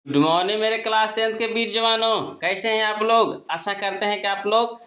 Good morning मेरे class 10th के वीर जवानों, कैसे हैं आप लोग। आशा करते हैं कि आप लोग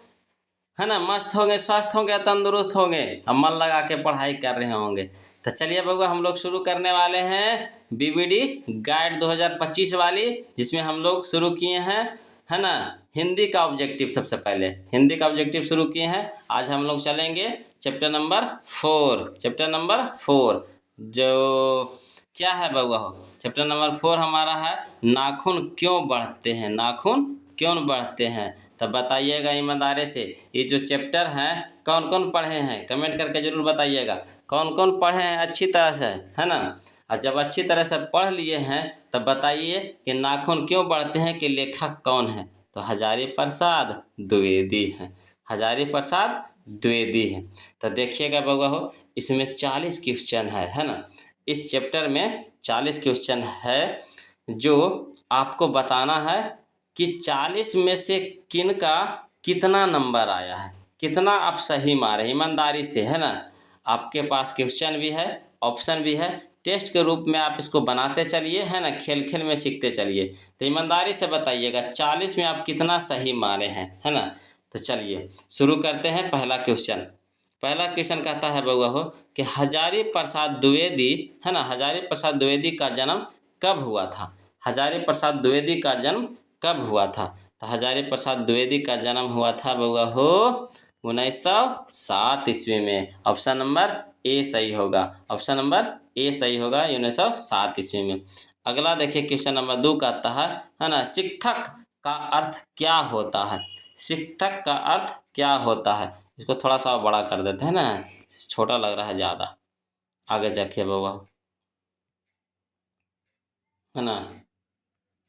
है ना मस्त होंगे, स्वस्थ होंगे, तंदुरुस्त होंगे और मन लगा के पढ़ाई कर रहे होंगे। तो चलिए बबुआ, हम लोग शुरू करने वाले हैं बीबीडी गाइड 2025 वाली, जिसमें हम लोग शुरू किए हैं है ना हिंदी का ऑब्जेक्टिव। सबसे पहले हिंदी का ऑब्जेक्टिव शुरू किए हैं। आज हम लोग चलेंगे चैप्टर नंबर 4। चैप्टर नंबर 4 जो क्या है बउआ हो, चैप्टर नंबर 4 हमारा है नाखून क्यों बढ़ते हैं। नाखून क्यों बढ़ते हैं, तब बताइएगा ईमानदारी से। ये जो चैप्टर हैं कौन कौन पढ़े हैं, कमेंट करके ज़रूर बताइएगा कौन कौन पढ़े हैं अच्छी तरह से, है ना। और जब अच्छी तरह से पढ़ लिए हैं तब बताइए कि नाखून क्यों बढ़ते हैं कि लेखक कौन है। तो हजारी प्रसाद द्विवेदी हैं। हजारी प्रसाद द्विवेदी हैं। तो देखिएगा बउआ हो, इसमें 40 क्वेश्चन है ना। इस चैप्टर में 40 क्वेश्चन है जो आपको बताना है कि 40 में से किन का कितना नंबर आया है, कितना आप सही मारे ईमानदारी से, है ना। आपके पास क्वेश्चन भी है, ऑप्शन भी है, टेस्ट के रूप में आप इसको बनाते चलिए, है ना, खेल खेल में सीखते चलिए। तो ईमानदारी से बताइएगा 40 में आप कितना सही मारे हैं, है ना। तो चलिए शुरू करते हैं। पहला क्वेश्चन कहता है बउआ हो कि हजारी प्रसाद द्विवेदी, है ना, हजारी प्रसाद द्विवेदी का जन्म कब हुआ था। हजारी प्रसाद द्विवेदी का जन्म कब हुआ था। तो हजारी प्रसाद द्विवेदी का जन्म हुआ था बउआ हो 1907 ईस्वी में। ऑप्शन नंबर ए सही होगा। ऑप्शन नंबर ए सही होगा 1907 ईस्वी में। अगला देखिए क्वेश्चन नंबर 2 का आता है ना, शिक्षक का अर्थ क्या होता है। शिक्षक का अर्थ क्या होता है। इसको थोड़ा सा बड़ा कर देते हैं ना, छोटा लग रहा है ज़्यादा। आगे देखिए बउआ, है ना।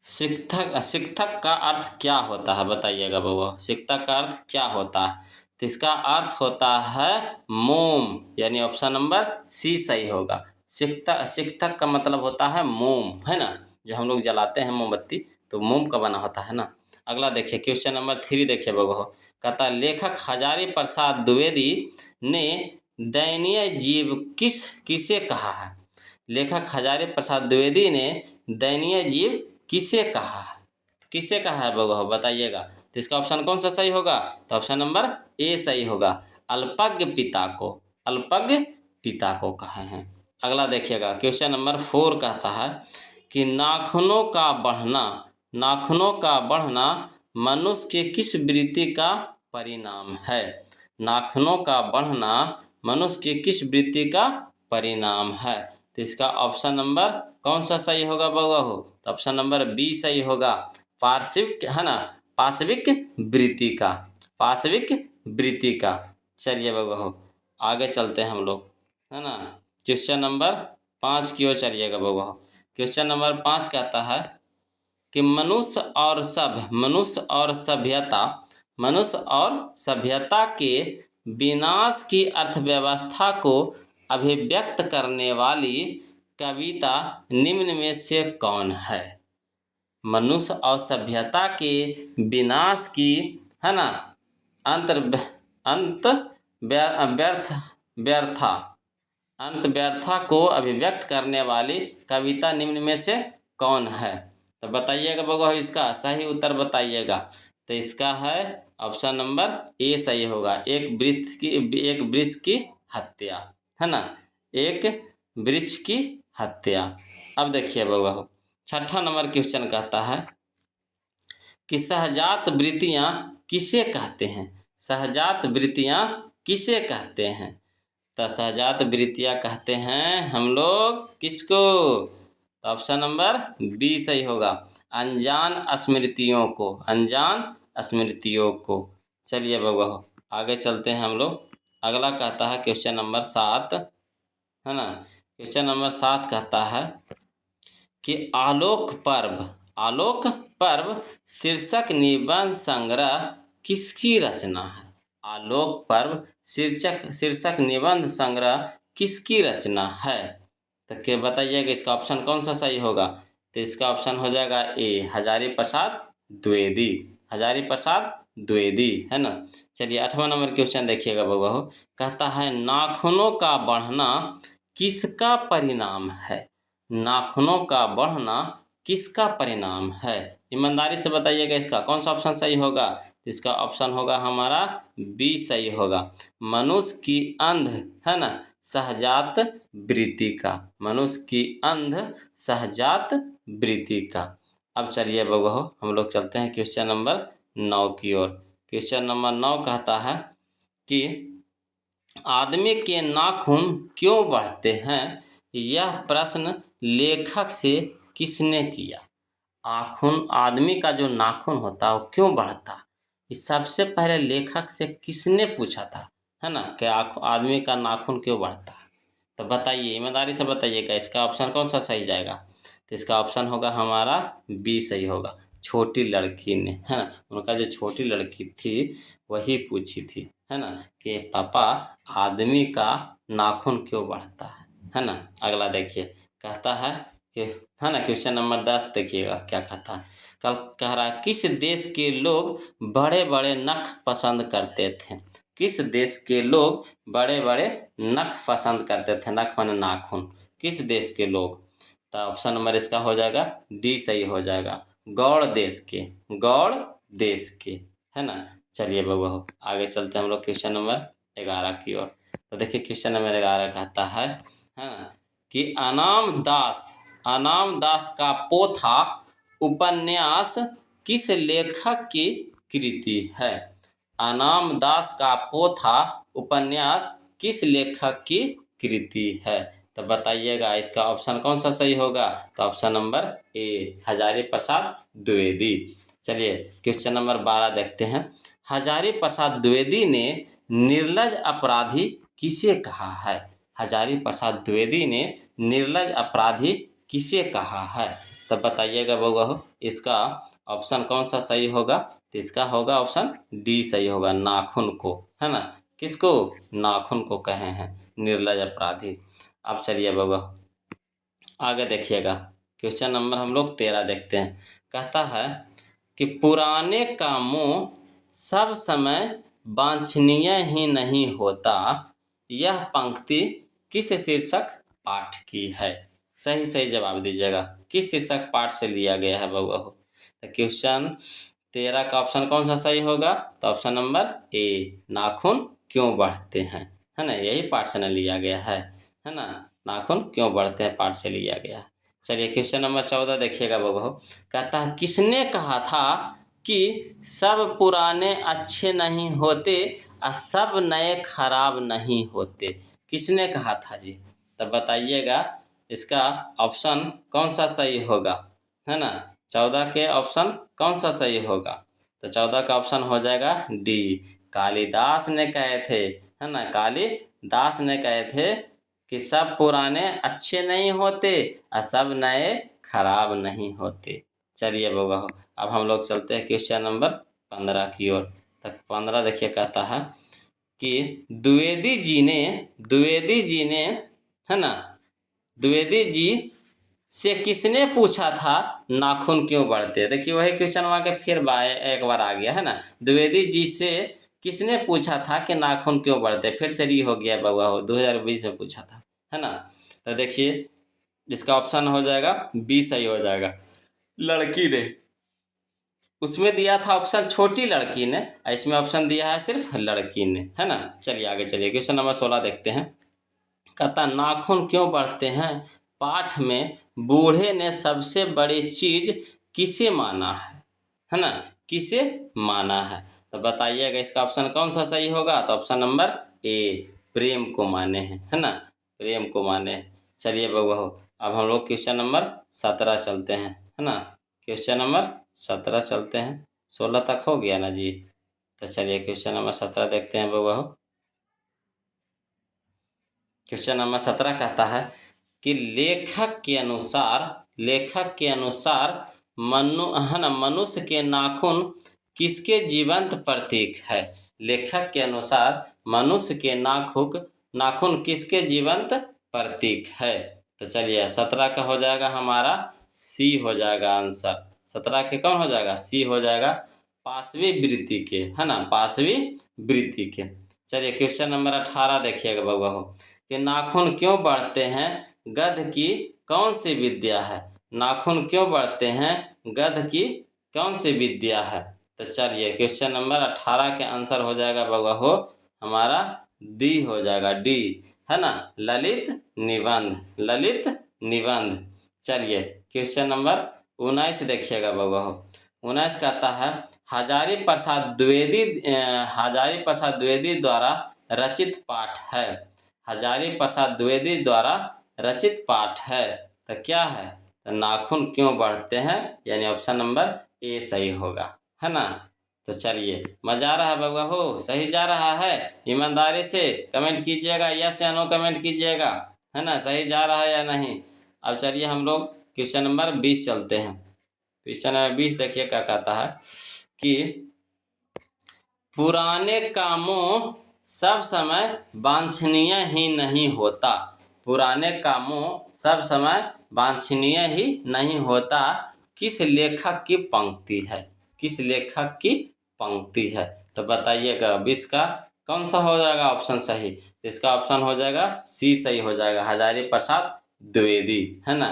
शिक्षक का अर्थ क्या होता है बताइएगा बउआ। शिक्षक का अर्थ क्या होता है। तो इसका अर्थ होता है मोम, यानी ऑप्शन नंबर सी सही होगा। शिक्षक का मतलब होता है मोम, है ना, जो हम लोग जलाते हैं मोमबत्ती, तो मोम का बना होता है ना। अगला देखिए क्वेश्चन नंबर 3 देखिए बउआ, कहता लेखक हजारी प्रसाद द्विवेदी ने दयनीय जीव किसे कहा है। लेखक हजारी प्रसाद द्विवेदी ने दयनीय जीव किसे कहा है। किसे कहा है बउआ बताइएगा। तो इसका ऑप्शन कौन सा सही होगा। तो ऑप्शन नंबर ए सही होगा। अल्पज्ञ पिता को, अल्पज्ञ पिता को कहे हैं। अगला देखिएगा क्वेश्चन नंबर 4 कहता है कि नाखूनों का बढ़ना मनुष्य के किस वृत्ति का परिणाम है। नाखूनों का बढ़ना मनुष्य की किस वृत्ति का परिणाम है। तो इसका ऑप्शन नंबर कौन सा सही होगा बउआ हो। तो ऑप्शन नंबर बी सही होगा। पार्श्विक, है ना, पार्श्विक वृत्ति का, पार्श्विक वृत्ति का। चलिए बउआ हो आगे चलते हैं हम लोग, है ना। क्वेश्चन नंबर 5 की ओर चलिएगा बउआ हो। क्वेश्चन नंबर 5 कहता है कि मनुष्य और सभ्यता के विनाश की अर्थव्यवस्था को अभिव्यक्त करने वाली कविता निम्न में से कौन है। मनुष्य और सभ्यता के विनाश की, है ना, अंत व्यर्था को अभिव्यक्त करने वाली कविता निम्न में से कौन है। तो बताइएगा बउआ, इसका सही उत्तर बताइएगा। तो इसका है ऑप्शन नंबर ए सही होगा। एक वृक्ष की हत्या, है ना, एक वृक्ष की हत्या। अब देखिए बउआ, 6ठा नंबर क्वेश्चन कहता है कि सहजात वृत्तियाँ किसे कहते हैं। सहजात वृत्तियाँ किसे कहते हैं। तो सहजात वृत्तियाँ कहते हैं हम लोग किसको। तो ऑप्शन नंबर बी सही होगा। अनजान स्मृतियों को, अनजान स्मृतियों को। चलिए बउआ आगे चलते हैं हम लोग। अगला कहता है क्वेश्चन नंबर 7, है ना। क्वेश्चन नंबर 7 कहता है कि आलोक पर्व शीर्षक निबंध संग्रह किसकी रचना है। आलोक पर्व शीर्षक निबंध संग्रह किसकी रचना है। तो क्या बताइएगा इसका ऑप्शन कौन सा सही होगा। तो इसका ऑप्शन हो जाएगा ए, हजारी प्रसाद द्विवेदी। हजारी प्रसाद द्विवेदी, है ना। चलिए 8वां नंबर क्वेश्चन देखिएगा बउआ हो, कहता है नाखूनों का बढ़ना किसका परिणाम है। नाखूनों का बढ़ना किसका परिणाम है? ईमानदारी से बताइएगा इसका कौन सा ऑप्शन सही होगा। इसका ऑप्शन होगा हमारा बी सही होगा, मनुष्य की अंध, है ना, सहजात वृत्ति का, मनुष्य की अंध सहजात वृत्ति का। अब चलिए बबुओ हम लोग चलते हैं क्वेश्चन नंबर 9 की ओर। क्वेश्चन नंबर 9 कहता है कि आदमी के नाखून क्यों बढ़ते हैं, यह प्रश्न लेखक से किसने किया। आदमी का जो नाखून होता है वो क्यों बढ़ता, इस सबसे पहले लेखक से किसने पूछा था, है ना, कि आदमी का नाखून क्यों बढ़ता है। तो बताइए, ईमानदारी से बताइएगा इसका ऑप्शन कौन सा सही जाएगा। तो इसका ऑप्शन होगा हमारा बी सही होगा, छोटी लड़की ने, है ना, उनका जो छोटी लड़की थी वही पूछी थी, है ना, कि पापा आदमी का नाखून क्यों बढ़ता है ना। अगला देखिए कहता है कि, है ना, क्वेश्चन नंबर 10 देखिएगा क्या कहता है। कल कह रहा है किस देश के लोग बड़े बड़े नख पसंद करते थे। किस देश के लोग बड़े बड़े नख पसंद करते थे, नख माने नाखून, किस देश के लोग। तो ऑप्शन नंबर इसका हो जाएगा डी सही हो जाएगा, गौड़ देश के, गौड़ देश के, है ना। चलिए बबुआ आगे चलते हैं हम लोग क्वेश्चन नंबर 11 की ओर। तो देखिए क्वेश्चन नंबर 11 कहता है ना, कि अनाम दास का पोथा उपन्यास किस लेखक की कृति है। अनाम दास का पोथा उपन्यास किस लेखक की कृति है। तो बताइएगा इसका ऑप्शन कौन सा सही होगा। तो option number A Hazari Prasad Dwivedi. चलिए क्वेश्चन नंबर 12 देखते हैं। हजारी प्रसाद द्विवेदी ने निर्लज अपराधी किसे कहा है। हजारी प्रसाद द्विवेदी ने निर्लज अपराधी किसे कहा है। तब बताइएगा बबुआ इसका ऑप्शन कौन सा सही होगा। तो इसका होगा ऑप्शन डी सही होगा, नाखून को, है ना, किसको, नाखून को कहे हैं निर्लज अपराधी। अब चलिए बबुआ आगे देखिएगा क्वेश्चन नंबर हम लोग 13 देखते हैं। कहता है कि पुराने का मुँह सब समय वांछनीय ही नहीं होता, यह पंक्ति किस शीर्षक पाठ की है। सही सही जवाब दीजिएगा, किस शीर्षक पाठ से लिया गया है बबुआ। तो क्वेश्चन 13 का ऑप्शन कौन सा सही होगा। तो ऑप्शन नंबर ए नाखून क्यों बढ़ते हैं, है ना, यही पाठ से न लिया गया है ना, नाखून क्यों बढ़ते हैं पाठ से लिया गया है। चलिए क्वेश्चन नंबर 14 देखिएगा बबुआ। कहता है किसने कहा था कि सब पुराने अच्छे नहीं होते और सब नए खराब नहीं होते। किसने कहा था जी। तब बताइएगा इसका ऑप्शन कौन सा सही होगा, है ना, 14 के ऑप्शन कौन सा सही होगा। तो 14 का ऑप्शन हो जाएगा डी, कालिदास ने कहे थे, है ना, कालिदास ने कहे थे कि सब पुराने अच्छे नहीं होते और सब नए खराब नहीं होते। चलिए बबुआ अब हम लोग चलते हैं क्वेश्चन नंबर 15 की ओर। तक 15 देखिए कहता है कि द्विवेदी जी ने, है ना, द्विवेदी जी से किसने पूछा था नाखून क्यों बढ़ते। देखिए वही क्वेश्चन वहाँ के फिर एक बार आ गया, है ना, द्विवेदी जी से किसने पूछा था कि नाखून क्यों बढ़ते, फिर से री हो गया बउआ हो 2020 में पूछा था, है ना। तो देखिए इसका ऑप्शन हो जाएगा बी सही हो जाएगा, लड़की ने। उसमें दिया था ऑप्शन छोटी लड़की ने, इसमें ऑप्शन दिया है सिर्फ लड़की ने, है ना। चलिए आगे चलिए क्वेश्चन नंबर 16 देखते हैं। कहता नाखून क्यों बढ़ते हैं पाठ में बूढ़े ने सबसे बड़ी चीज किसे माना है ना, किसे माना है। तो बताइएगा इसका ऑप्शन कौन सा सही होगा। तो ऑप्शन नंबर ए प्रेम को माने हैं, है ना, प्रेम को माने। चलिए बउआ अब हम लोग क्वेश्चन नंबर 17 चलते हैं, है ना, क्वेश्चन नंबर 17 चलते हैं। 16 तक हो गया ना जी। तो चलिए क्वेश्चन नंबर 17 देखते हैं बउआ। क्वेश्चन नंबर 17 कहता है कि लेखक के अनुसार मनुष्य के नाखून किसके जीवंत प्रतीक है। लेखक के अनुसार मनुष्य के नाखून किसके जीवंत प्रतीक है। तो चलिए 17 का हो जाएगा हमारा सी हो जाएगा आंसर। 17 के कौन हो जाएगा, सी हो जाएगा, पांचवी वृत्ति के, है ना, पांचवी वृत्ति के। चलिए क्वेश्चन नंबर 18 देखिएगा बउआ कि नाखून क्यों बढ़ते हैं गध की कौन सी विद्या है। नाखून क्यों बढ़ते हैं, गध की कौन सी विद्या है। तो चलिए क्वेश्चन नंबर 18 के आंसर हो जाएगा बउआ हो हमारा डी हो जाएगा, डी, है ना, ललित निबंध, ललित निबंध। चलिए क्वेश्चन नंबर 19 देखिएगा बउआ हो। 19 कहता है हजारी प्रसाद द्विवेदी द्वारा रचित पाठ है। हजारी प्रसाद द्विवेदी द्वारा रचित पाठ है तो क्या है, तो नाखून क्यों बढ़ते हैं, यानी ऑप्शन नंबर ए सही होगा, है ना। तो चलिए मजा आ रहा है बउआ हो, सही जा रहा है, ईमानदारी से कमेंट कीजिएगा, यस या नो कमेंट कीजिएगा, है ना, सही जा रहा है या नहीं। अब चलिए हम लोग क्वेश्चन नंबर 20 चलते हैं। क्वेश्चन नंबर 20 देखिए क्या कहता है कि पुराने कामों सब समय वांछनीय ही नहीं होता। पुराने कामों सब समय वांछनीय ही नहीं होता किस लेखक की पंक्ति है, किस लेखक की पंक्ति है। तो बताइएगा 20 का कौन सा हो जाएगा ऑप्शन सही। इसका ऑप्शन हो जाएगा सी सही हो जाएगा, हजारी प्रसाद द्विवेदी, है ना,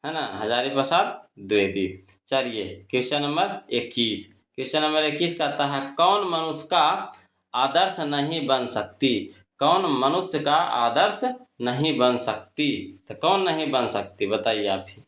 है ना, हजारी प्रसाद द्विवेदी। चलिए क्वेश्चन नंबर 21। क्वेश्चन नंबर 21 कहता है कौन मनुष्य का आदर्श नहीं बन सकती। कौन मनुष्य का आदर्श नहीं बन सकती, तो कौन नहीं बन सकती बताइए आप ही,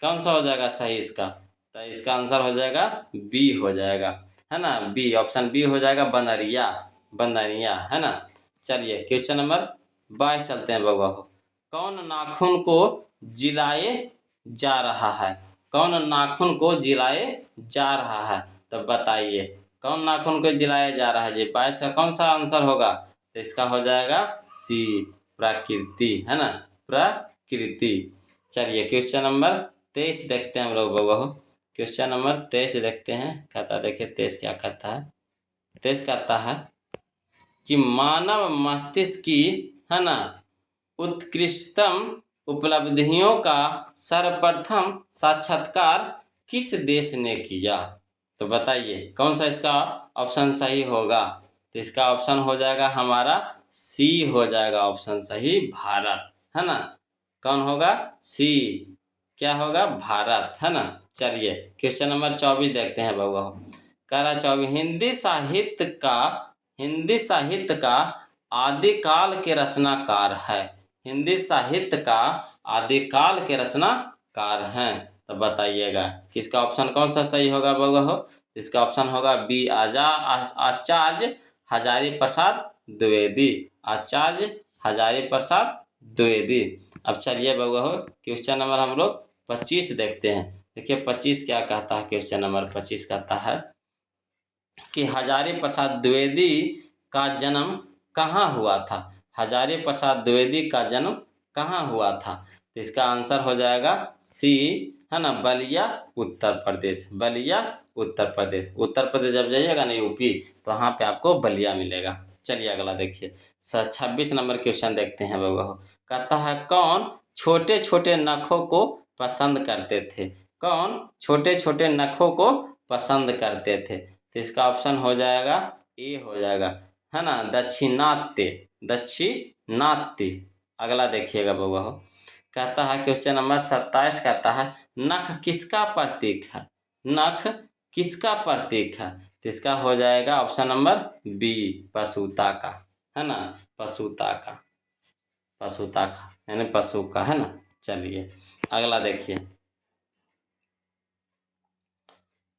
कौन सा हो जाएगा सही इसका। तो इसका आंसर हो जाएगा बी हो जाएगा, है ना, बी, ऑप्शन बी हो जाएगा, बनरिया, बनरिया, है ना। चलिए क्वेश्चन नंबर 22 चलते हैं बउआ हो। कौन नाखून को जिलाए जा रहा है। कौन नाखून को जिलाए जा रहा है, तो बताइए कौन नाखून को जिलाया जा रहा है जी। 22 का कौन सा आंसर होगा, तो इसका हो जाएगा सी, प्रकृति, है ना, प्रकृति। चलिए क्वेश्चन नंबर 23 देखते हैं हम लोग बउआ हो। क्वेश्चन नंबर 23 देखते हैं, कहता देखिए 23 क्या कहता है। 23 कहता है कि मानव मस्तिष्क की, है ना, उत्कृष्टतम उपलब्धियों का सर्वप्रथम साक्षात्कार किस देश ने किया। तो बताइए कौन सा इसका ऑप्शन सही होगा। तो इसका ऑप्शन हो जाएगा हमारा सी हो जाएगा ऑप्शन सही, भारत, है ना। कौन होगा, सी, क्या होगा, भारत, है ना। चलिए क्वेश्चन नंबर 24 देखते हैं बउआ। कह रहा 24 हिंदी साहित्य का आदिकाल के रचनाकार है। हिंदी साहित्य का आदिकाल के रचनाकार हैं, तो बताइएगा किसका ऑप्शन कौन सा सही होगा बउआ हो। इसका ऑप्शन होगा बी, आचार्य हजारी प्रसाद द्विवेदी, आचार्य हजारी प्रसाद द्विवेदी। अब चलिए बउआ हो क्वेश्चन नंबर हम लोग 25 देखते हैं। देखिए 25 क्या कहता है। क्वेश्चन नंबर 25 कहता है कि हजारी प्रसाद द्विवेदी का जन्म कहाँ हुआ था। हजारी प्रसाद द्विवेदी का जन्म कहाँ हुआ था, तो इसका आंसर हो जाएगा सी, है ना, बलिया उत्तर प्रदेश, बलिया उत्तर प्रदेश। उत्तर प्रदेश जब जाइएगा ना यूपी, तो वहाँ पे आपको बलिया मिलेगा। चलिए अगला देखिए 26 नंबर क्वेश्चन देखते हैं बउआ हो। कहता है कौन छोटे छोटे नखों को पसंद करते थे। कौन छोटे छोटे नखों को पसंद करते थे, तो इसका ऑप्शन हो जाएगा ए हो जाएगा, है ना, दक्षिणात्य, दक्षिणात्य। अगला देखिएगा बउआ हो। कहता है क्वेश्चन नंबर 27 कहता है नख किसका प्रतीक है। नख किसका प्रतीक है, तो इसका हो जाएगा ऑप्शन नंबर बी, पशुता का, है ना, पशुता का, पशुता का यानी पशु का, है ना। चलिए अगला देखिए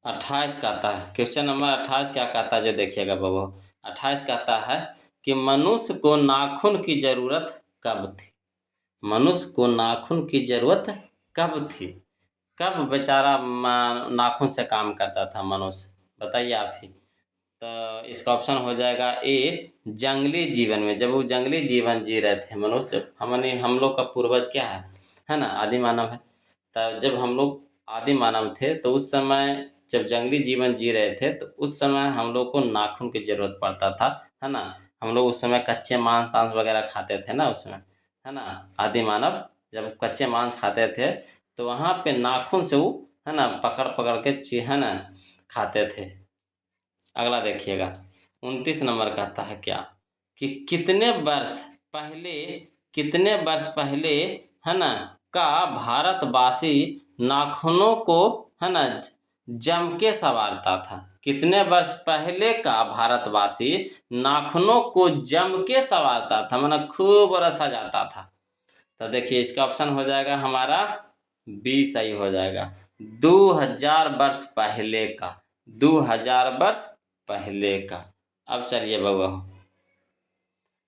28 कहता है। क्वेश्चन नंबर 28 क्या कहता है जो देखिएगा बउआ। 28 कहता है कि मनुष्य को नाखून की जरूरत कब थी। मनुष्य को नाखून की जरूरत कब थी, कब बेचारा नाखून से काम करता था मनुष्य, बताइए आप ही। तो इसका ऑप्शन हो जाएगा ए, जंगली जीवन में, जब वो जंगली जीवन जी रहे थे मनुष्य। हम लोग का पूर्वज क्या है ना, आदि मानव है। तब जब हम लोग आदि मानव थे तो उस समय जब जंगली जीवन जी रहे थे तो उस समय हम लोग को नाखून की जरूरत पड़ता था, है ना। हम लोग उस समय कच्चे मांस वगैरह खाते थे ना उस समय, है ना। आदि मानव जब कच्चे मांस खाते थे तो वहाँ पे नाखून से वो, है ना, पकड़ पकड़ के है ना खाते थे। अगला देखिएगा 29 नंबर कहता है क्या कि कितने वर्ष पहले, है ना, का भारतवासी नाखूनों को, है ना, जम के संवारता था। कितने वर्ष पहले का भारतवासी नाखूनों को जम के संवारता था, मतलब खूब रसा जाता था। तो देखिए इसका ऑप्शन हो जाएगा हमारा बी सही हो जाएगा। 2000 वर्ष पहले का, 2000 वर्ष पहले का। अब चलिए बउआ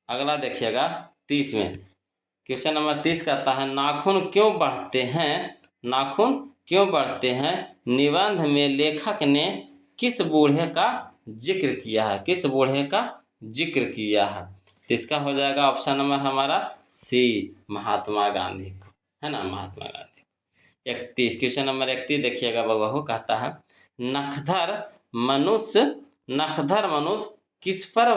अगला देखिएगा 30 में। क्वेश्चन नंबर 30 कहता है नाखून क्यों बढ़ते हैं, नाखून क्यों बढ़ते हैं, निबंध में लेखक ने किस बूढ़े का जिक्र किया है, किस बूढ़े का जिक्र किया है। तो इसका हो जाएगा ऑप्शन नंबर हमारा सी, महात्मा गांधी को, है ना, महात्मा गांधी। 31 क्वेश्चन नंबर 31 देखिएगा बउआ कहता है नखधर मनुष्य किस पर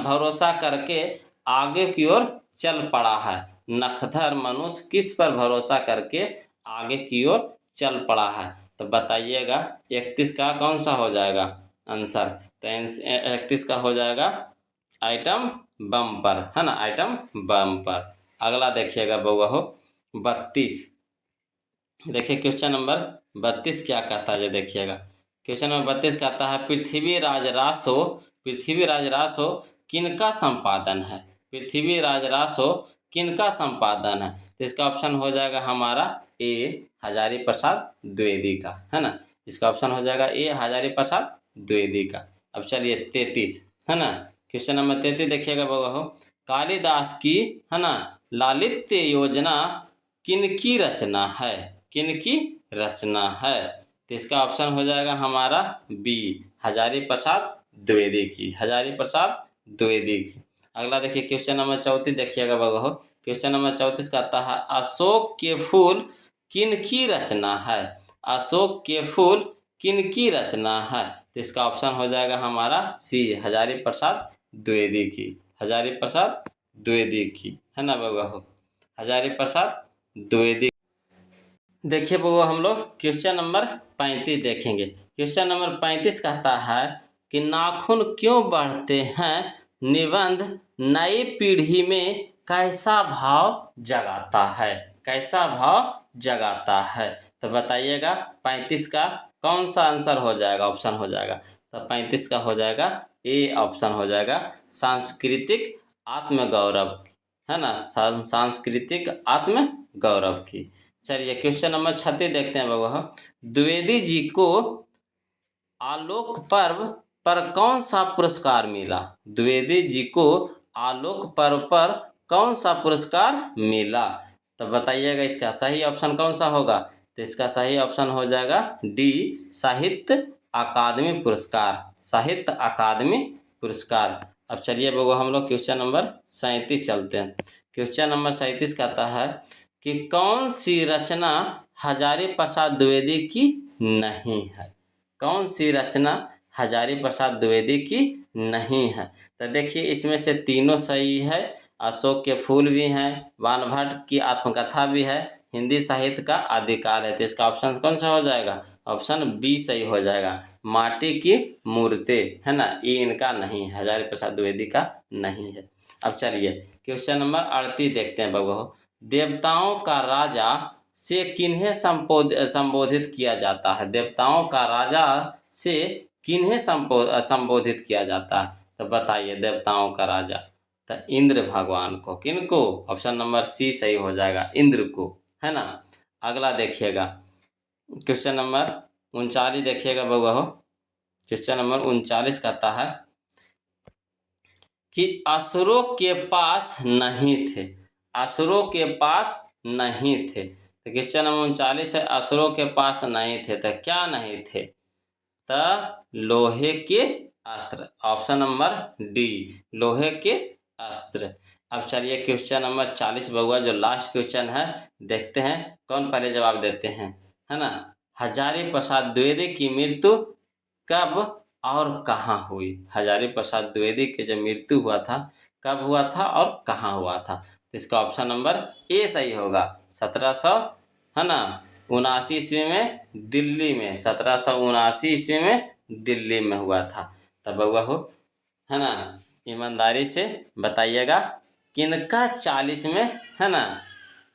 भरोसा करके आगे की ओर चल पड़ा है। नखधर मनुष्य किस पर भरोसा करके आगे की ओर चल पड़ा है। तो बताइएगा 31 का कौन सा हो जाएगा आंसर। तो 31 का हो जाएगा आइटम बम पर, है ना, आइटम बम पर। अगला देखिएगा बउआ 32। देखिए क्वेश्चन नंबर 32 क्या कहता है, देखिएगा क्वेश्चन नंबर 32 कहता है पृथ्वी राजरासो किनका संपादन है, पृथ्वी राजरासो किनका संपादन है। तो इसका ऑप्शन हो जाएगा हमारा ए हजारी प्रसाद द्विवेदी का, है ना, इसका ऑप्शन हो जाएगा ए हजारी प्रसाद द्विवेदी का। अब चलिए 33, है ना, क्वेश्चन नंबर 33 देखिएगा बउआ कालिदास की, है ना, लालित्य योजना किनकी रचना है, किनकी रचना है। तो इसका ऑप्शन हो जाएगा हमारा बी हजारी प्रसाद द्विवेदी की, हजारी प्रसाद द्विवेदी की। अगला देखिए क्वेश्चन नंबर 34 देखिएगा बउआ क्वेश्चन नंबर 34 कहता है अशोक के फूल किनकी रचना है, अशोक के फूल किनकी रचना है। तो इसका ऑप्शन हो जाएगा हमारा सी हजारी प्रसाद द्विवेदी की, हजारी प्रसाद द्विवेदी की, है ना बउआ हजारी प्रसाद द्विवेदी। देखिए बउआ हम लोग क्वेश्चन नंबर 35 देखेंगे। क्वेश्चन नंबर 35 कहता है कि नाखून क्यों बढ़ते हैं, निबंध नई पीढ़ी में कैसा भाव जगाता है, कैसा भाव जगाता है। तो बताइएगा 35 का कौन सा आंसर हो जाएगा, ऑप्शन हो जाएगा। तो 35 का हो जाएगा ए ऑप्शन हो जाएगा सांस्कृतिक आत्मगौरव, है ना, सांस्कृतिक आत्मगौरव की। चलिए क्वेश्चन नंबर 36 देखते हैं बउआ द्विवेदी जी को आलोक पर्व पर कौन सा पुरस्कार मिला, द्विवेदी जी को आलोक पर्व पर कौन सा पुरस्कार मिला। तो बताइएगा इसका सही ऑप्शन कौन सा होगा। तो इसका सही ऑप्शन हो जाएगा डी साहित्य अकादमी पुरस्कार, साहित्य अकादमी पुरस्कार। अब चलिए बउआ हम लोग क्वेश्चन नंबर 37 चलते हैं। क्वेश्चन नंबर 37 कहता है कि कौन सी रचना हजारी प्रसाद द्विवेदी की नहीं है, कौन सी रचना हजारी प्रसाद द्विवेदी की नहीं है। तो देखिए इसमें से तीनों सही है, अशोक के फूल भी हैं, बाणभट्ट की आत्मकथा भी है, हिंदी साहित्य का आदिकाल है। तो इसका ऑप्शन कौन सा हो जाएगा, ऑप्शन बी सही हो जाएगा, माटी की मूर्तें, है ना, ये इनका नहीं है, हजारी प्रसाद द्विवेदी का नहीं है। अब चलिए क्वेश्चन नंबर 38 देखते हैं बउआ देवताओं का राजा से किन्हें संबोधित किया जाता है, देवताओं का राजा से किन्हें संबोधित किया जाता है। तो बताइए देवताओं का राजा, तो इंद्र भगवान को, किनको, ऑप्शन नंबर सी सही हो जाएगा, इंद्र को, है ना। अगला देखिएगा क्वेश्चन नंबर 39 देखिएगा बउआ क्वेश्चन नंबर 39 कहता है कि असुरों के पास नहीं थे, असुरों के पास नहीं थे। तो क्वेश्चन नंबर 39 है असुरों के पास नहीं थे, तो क्या नहीं थे, तो लोहे के अस्त्र, ऑप्शन नंबर डी लोहे के अस्त्र। अब चलिए क्वेश्चन नंबर 40 बउआ जो लास्ट क्वेश्चन है देखते हैं कौन पहले जवाब देते हैं, है ना। हजारी प्रसाद द्विवेदी की मृत्यु कब और कहाँ हुई, हजारी प्रसाद द्विवेदी के जो मृत्यु हुआ था कब हुआ था और कहाँ हुआ था। तो इसका ऑप्शन नंबर ए सही होगा 1700, है ना, 79 ईस्वी में दिल्ली में, 1779 ईस्वी में दिल्ली में हुआ था। तब बउआ है ना, ईमानदारी से बताइएगा किनका 40 में, है ना,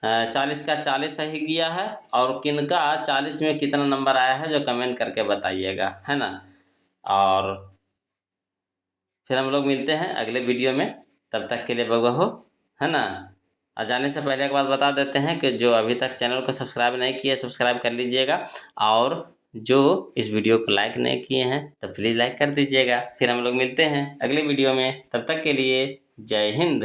40 का 40 सही किया है, और किनका 40 में कितना नंबर आया है जो कमेंट करके बताइएगा, है ना। और फिर हम लोग मिलते हैं अगले वीडियो में, तब तक के लिए बगुआ हो, है ना। और जाने से पहले एक बात बता देते हैं कि जो अभी तक चैनल को सब्सक्राइब नहीं किए सब्सक्राइब कर लीजिएगा, और जो इस वीडियो को लाइक नहीं किए हैं तो प्लीज़ लाइक कर दीजिएगा। फिर हम लोग मिलते हैं अगले वीडियो में, तब तक के लिए जय हिंद।